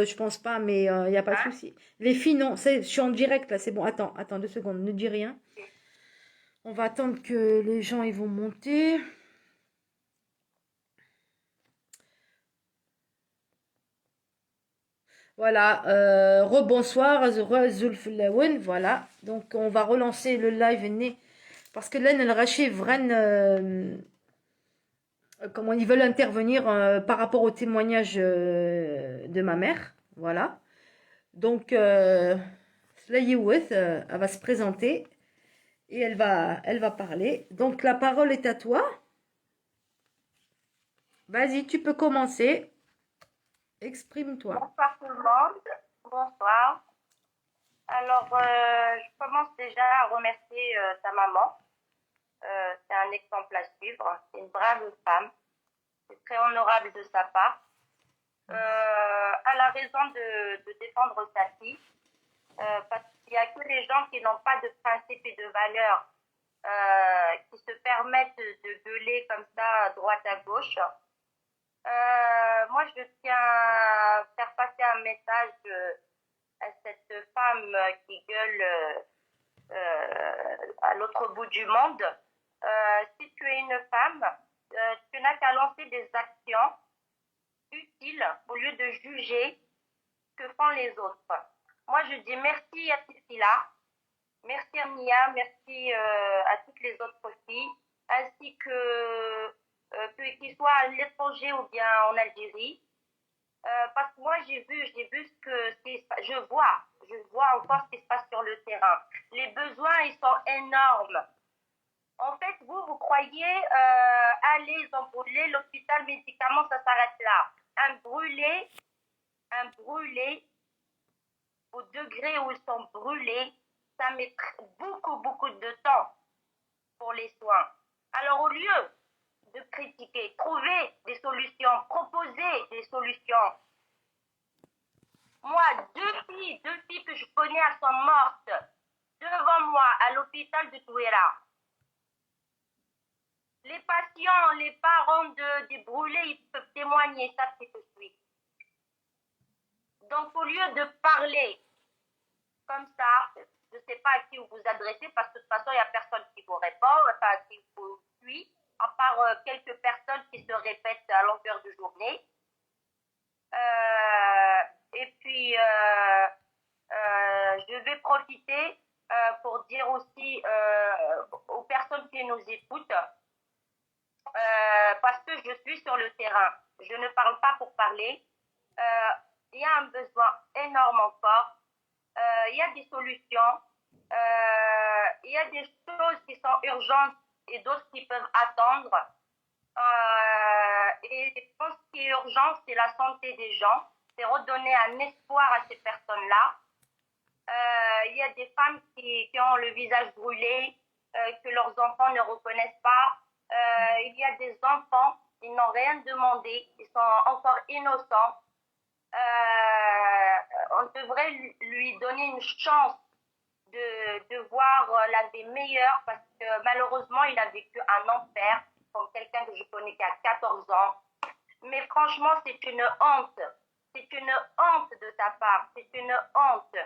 je pense pas, mais il n'y a pas de Hein? souci. Les filles, non, je suis en direct là, c'est bon. Attends 2 secondes, ne dis rien. Ok. On va attendre que les gens ils vont monter. Voilà, rebonsoir, Zulflawen, voilà. Donc on va relancer le live parce que là, elle rachète vraiment, comment ils veulent intervenir par rapport au témoignage de ma mère, voilà. Donc, Slayewith, elle va se présenter et elle va parler. Donc la parole est à toi. Vas-y, tu peux commencer. Exprime-toi. Bonsoir tout le monde. Bonsoir. Alors, je commence déjà à remercier ta maman. C'est un exemple à suivre. C'est une brave femme. C'est très honorable de sa part. Elle a raison de défendre sa fille. Parce qu'il n'y a que les gens qui n'ont pas de principes et de valeurs qui se permettent de gueuler comme ça à droite à gauche. Moi, je tiens à faire passer un message à cette femme qui gueule à l'autre bout du monde. Si tu es une femme, tu n'as qu'à lancer des actions utiles au lieu de juger ce que font les autres. Moi, je dis merci à Priscilla, merci à Mia, merci à toutes les autres filles, ainsi que qu'ils soient à l'étranger ou bien en Algérie. Parce que moi, j'ai vu je vois encore ce qui se passe sur le terrain. Les besoins, ils sont énormes. En fait, vous croyez, allez, ils ont brûlé l'hôpital, médicaments, ça s'arrête là. Un brûlé, au degré où ils sont brûlés, ça met beaucoup, beaucoup de temps pour les soins. Alors, au lieu de critiquer, trouver des solutions, proposer des solutions. Moi, deux filles que je connais, elles sont mortes devant moi à l'hôpital de Touéra. Les patients, les parents des brûlés, ils peuvent témoigner, ça c'est que je suis. Donc, au lieu de parler comme ça, je ne sais pas à qui vous vous adressez, parce que de toute façon, il n'y a personne qui vous répond, enfin, qui vous suit, à part quelques personnes qui se répètent à longueur de journée. Et puis, je vais profiter pour dire aussi aux personnes qui nous écoutent, parce que je suis sur le terrain. Je ne parle pas pour parler. Il y a un besoin énorme encore. Il y a des solutions. Il y a des choses qui sont urgentes et d'autres qui peuvent attendre. Et je pense qu'il est urgent, c'est la santé des gens. C'est redonner un espoir à ces personnes-là. Il y a des femmes qui ont le visage brûlé, que leurs enfants ne reconnaissent pas. Il y a des enfants, ils n'ont rien demandé, ils sont encore innocents. On devrait lui donner une chance de voir la vie meilleure, parce que malheureusement, il a vécu un enfer, comme quelqu'un que je connais qui a 14 ans. Mais franchement, c'est une honte. C'est une honte de sa part. C'est une honte.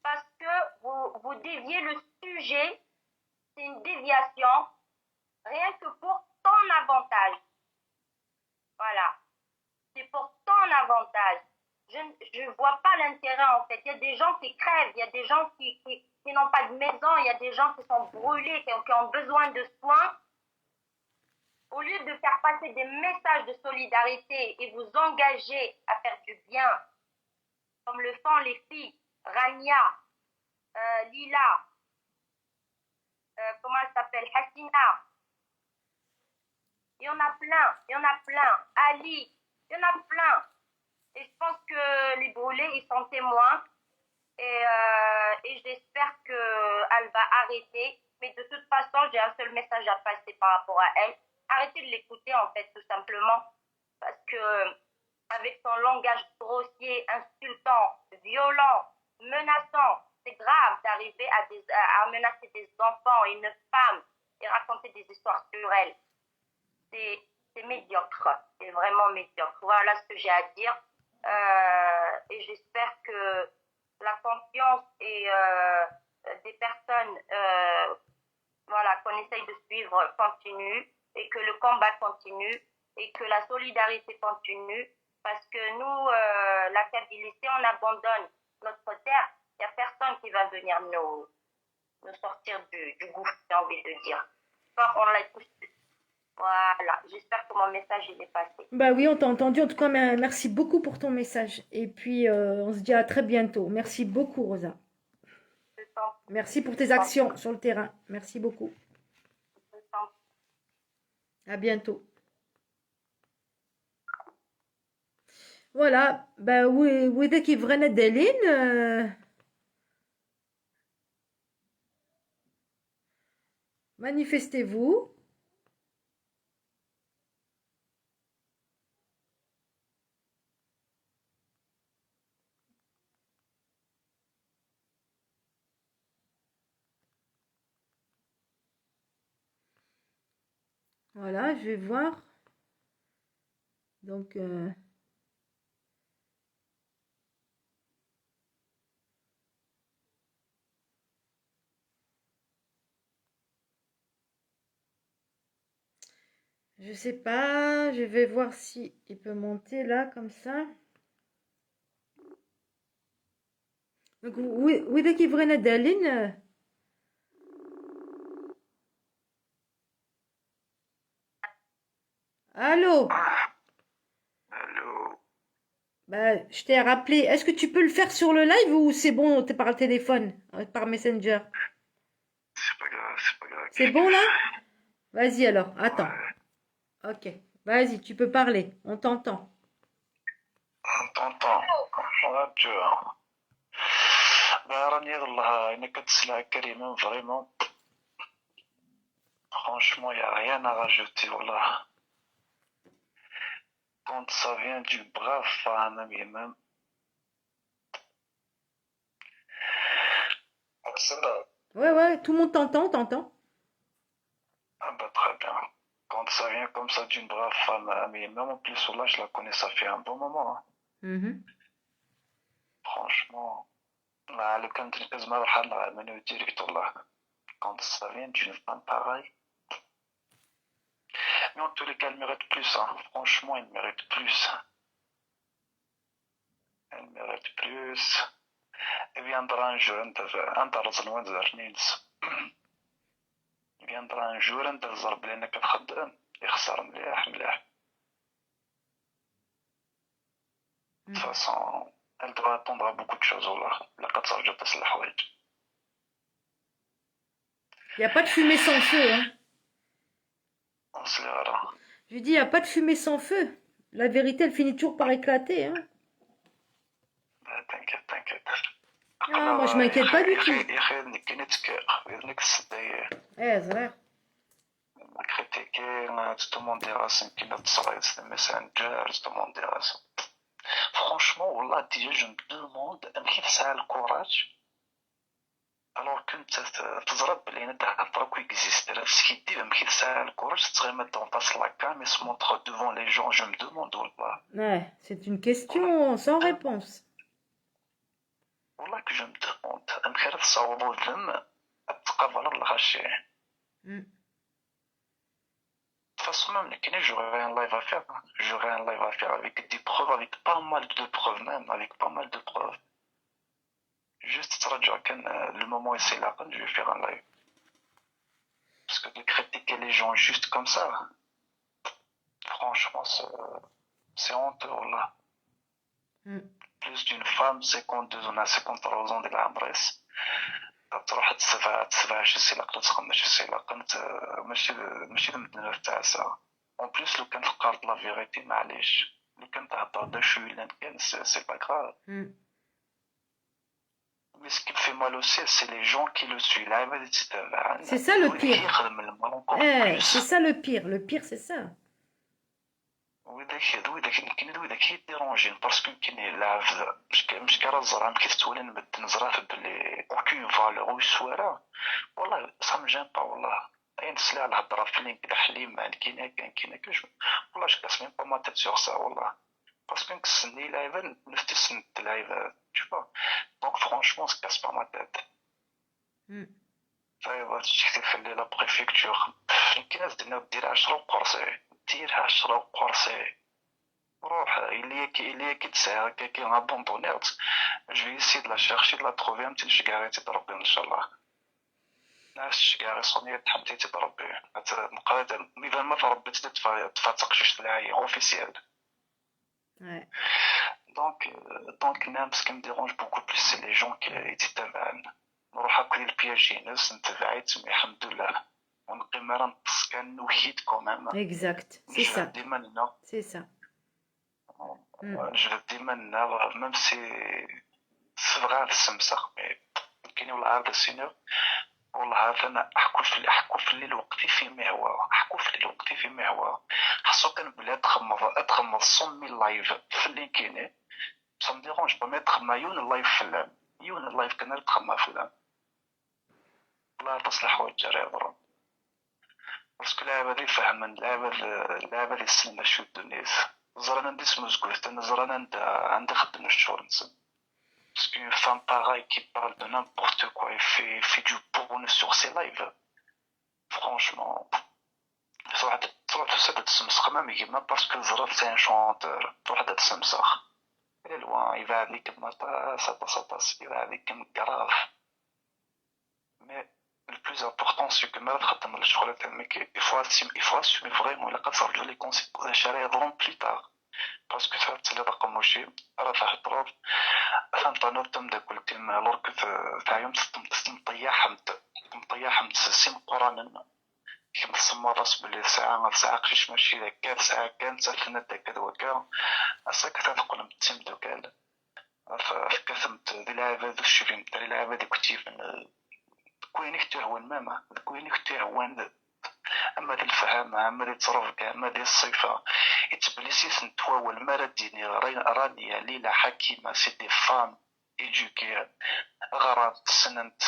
Parce que vous déviez le sujet, c'est une déviation, rien que pour ton avantage. Voilà. C'est pour ton avantage. Je ne vois pas l'intérêt en fait. Il y a des gens qui crèvent, il y a des gens qui n'ont pas de maison, il y a des gens qui sont brûlés, qui ont besoin de soins. Au lieu de faire passer des messages de solidarité et vous engager à faire du bien, comme le font les filles, Rania, Lila, comment elle s'appelle, Hassina, il y en a plein, il y en a plein, Ali, il y en a plein. Et je pense que les brûlés, ils sont témoins. Et j'espère qu'elle va arrêter. Mais de toute façon, j'ai un seul message à passer par rapport à elle. Arrêtez de l'écouter, en fait, tout simplement. Parce que, avec son langage grossier, insultant, violent, menaçant, c'est grave d'arriver à menacer des enfants et une femme et raconter des histoires sur elle. C'est médiocre. C'est vraiment médiocre. Voilà ce que j'ai à dire. et j'espère que la confiance et des personnes voilà, qu'on essaye de suivre continue et que le combat continue et que la solidarité continue parce que nous, la Kabylie, si on abandonne notre terre, il n'y a personne qui va venir nous sortir du gouffre, j'ai envie de dire. Soit on la touche. Voilà, j'espère que mon message il est passé. Bah oui, on t'a entendu. En tout cas, merci beaucoup pour ton message. Et puis, on se dit à très bientôt. Merci beaucoup, Rosa. Je sens, Merci pour tes je sens, actions sur le terrain. Merci beaucoup. je sens. À bientôt. Voilà. Bah oui, oui, qui vraient Deline. Manifestez-vous. Voilà, je vais voir. Donc, je sais pas. Je vais voir si il peut monter là, comme ça. Donc, oui, qui vraient Deline. Allô? Allô, Bah, je t'ai rappelé. Est-ce que tu peux le faire sur le live ou c'est bon, t'es par le téléphone, par Messenger? c'est pas grave, c'est pas grave. C'est bon là? Vas-y alors, attends. Ouais, Ok. Vas-y, tu peux parler. On t'entend. on t'entend. Ouais, tu vois. Ben, راني والله إنك كتسلع كريمة vraiment. Franchement, il n'y a rien à rajouter, والله. Quand ça vient du brave femme, même. Ouais, ouais, tout le monde t'entend, t'entend. Ah bah très bien. Quand ça vient comme ça d'une brave femme, même en plus, là, je la connais, ça fait un bon moment. Hein. Mhm. Franchement. Là, le كانت الكزمة بحال منو direct والله. Quand ça vient d'une femme pareille. Mais en tous les cas, elle mérite plus. Hein. Franchement, elle mérite plus. Elle mérite plus. Et viendra un jour, انت رجل وين زرنينس. viendra un jour, انت الزرب اللي انك تخدم يخسر مليح مليح. De toute façon, elle doit attendre à beaucoup de choses. والله. لقد ترجع تصلح الحوايج. Il n'y a pas de fumée sans feu, hein. On se verra. Je dis, il n'y a pas de fumée sans feu. La vérité, elle finit toujours par éclater, hein. T'inquiète, t'inquiète. Ah, moi, je m'inquiète pas du tout. يا اخي نكنتك يدنك الصدايق. Eh, c'est vrai. critiquer, tout le monde dira c'est qui notre c'est des messengers, tout le monde dira ça. Franchement, والله déjà je me demande كيف ساعة الكوراج alors كنت تزرب بلي انت عطاك existe ce qui dit كيف ساعة الكوراج se mettre en face la cam et se montrer devant les gens je me demande والله Ouais, c'est une question sans réponse. والله que je me demande خير تصاوبوا الذم تقبل الغشي. Mm. De toute façon, même, j'aurais un live à faire. Hein. J'aurais un live à faire avec des preuves, avec pas mal de preuves même, avec pas mal de preuves. Juste, le moment où c'est là, je vais faire un live. Parce que de critiquer les gens juste comme ça, franchement, c'est honteux, là. Mm. Plus d'une femme, 52 ans, 53 ans de l'embrasse. تروح تسبع شي سيلاق تخمم شي سيلاق انت ماشي المدينة تاع ساعة اون بليس لو كان فقرت لا فيغيتي معليش لو كان تهضر دو شويلان كان سي با غراف مي سكي في مال اوسي سي لي جون كي لو سوي العباد تتابع C'est ça le pire. يخدم المال اونكور Eh, بلوس c'est ça le pire. Le pire, c'est ça. وذاك يديرونجين باسكو كاين يلعب مش كرا الزرع كيف تولي نمد نزرع بلي اوكين فالور ويسوارا والله سا مجان با والله اين تسلع الهضره في لين كدا حليم كاين والله جو كاس ميم با ما تيت سور سا والله parce que نكسني لعيبه نفتي سنة لعيبه tu vois. Donc franchement ça casse pas ma tête. Mm. طيب تشتي في لا بريفكتور كاين ناس دير 10 وقرصي دير 10 وقرصي روح il y a qui تسعى كي abandonner je vais essayer de la chercher de la trouver un petit شقاري تضربي ان شاء الله ناس شقاري صونية تحمتي تضربي نقرا اذا ما تربيت تفاتق جوج تلاعي اوفيسيال. Ouais. Donc même ce qui me dérange beaucoup plus c'est les gens qui يتبعن نروح اكل البياجي ناس نتبعيت مي الحمد لله ونقي مرة نقص كان نوحيد كومام Exact. C'est نجبد ça. ديما لنا C'est ça. Mm. نجبد ديما لنا ميم سي فغار السمسخ مي كاين ولا عارف السينيور والله انا احكو في الليل وقتي في مهوى احكو في الليل وقتي في مهوى خاصو كان بلا تخمض صمي اللايف في اللي كاينين ça me dérange pas mettre ما يون اللايف فلان يون اللايف كان تخمى فلان لا تصلح وجه يضرب باسكو اللعبه دي فهمن اللعبه دي السنه شو الدنيس زرانا نديس مزقوت انا زرانا عندي خدم الشهور نسن parce qu'une femme pareille qui parle de n'importe quoi et fait du porno sur ses lives franchement صراحة تسد تسمسخ ما ميجينا باسكو زرات سي ان شونتور تروح تسمسخ الى لوان يبا عليك سطاس يبا عليك مكراف mais le plus important c'est que ما تخدم الشغل تاعك il faut assumer vraiment الا قد صرت لي كونسيكونس شرا يضرون بلي تار باسكو ثابت لي رقم وشي راه فاح تضرب فهمت انا تم دا قلت لورك تاع يوم مطيح سيم قران كيما تسمى راس بلي ساعة قشيش ماشي هكا ساعة كان سالفنا هكا وكا اساك تنقول متسم دوكال فكثمت ذي لعبة ذو الشفين تاع لعبة ذي كتيف كوينك تهون ماما كوينك تهون اما ذي الفهم اما ذي تصرف اما ذي الصفة يتبليسي سنتواول ما رديني راني ليلة حكيمة سي دي فام ايدوكي غرات سننت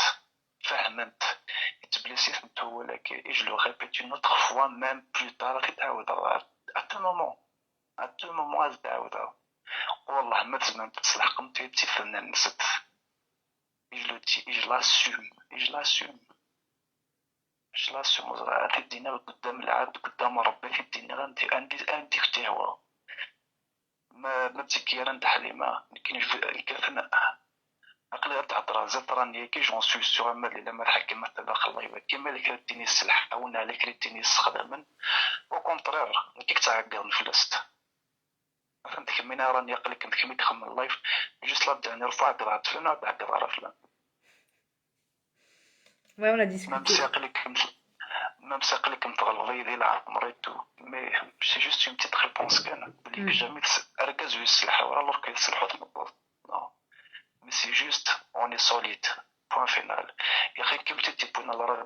فهمت يتبليسي سنتوالك et je le répète une autre fois même plus tard تتعاودها à tout moment تتعاودها والله ما تزمن تصلح قمتي تفنن نسيت et je le dis et je l'assume غادي الدنيا قدام العبد قدام ربي في الدنيا عندي فتهوى ما تزكي راه حليمه كاين الكثنا عقلي تعطرا زاد راني كي جون سوي سيغ ما اللي ما تحكم مثلا الله يبارك كيما اللي كريتيني السلحه ولا اللي كريتيني خدما او كونترير كيك تعقل نفلست فهمت كمينا راني عقلي كنت كمي تخمم اللايف جوست لا داني رفع قرات فلان وعقل على فلان Ouais, on a discuté. même si عقلي كنت غلظي ذي العمر تو مي سي جوست اون بتيت ريبونس كان بلي جامي اركزوا السلحه ولا لور كيسلحوا تنبض نو مي سي جوست اون اي سوليد بوان فينال يا اخي كيف تتبون على الراديو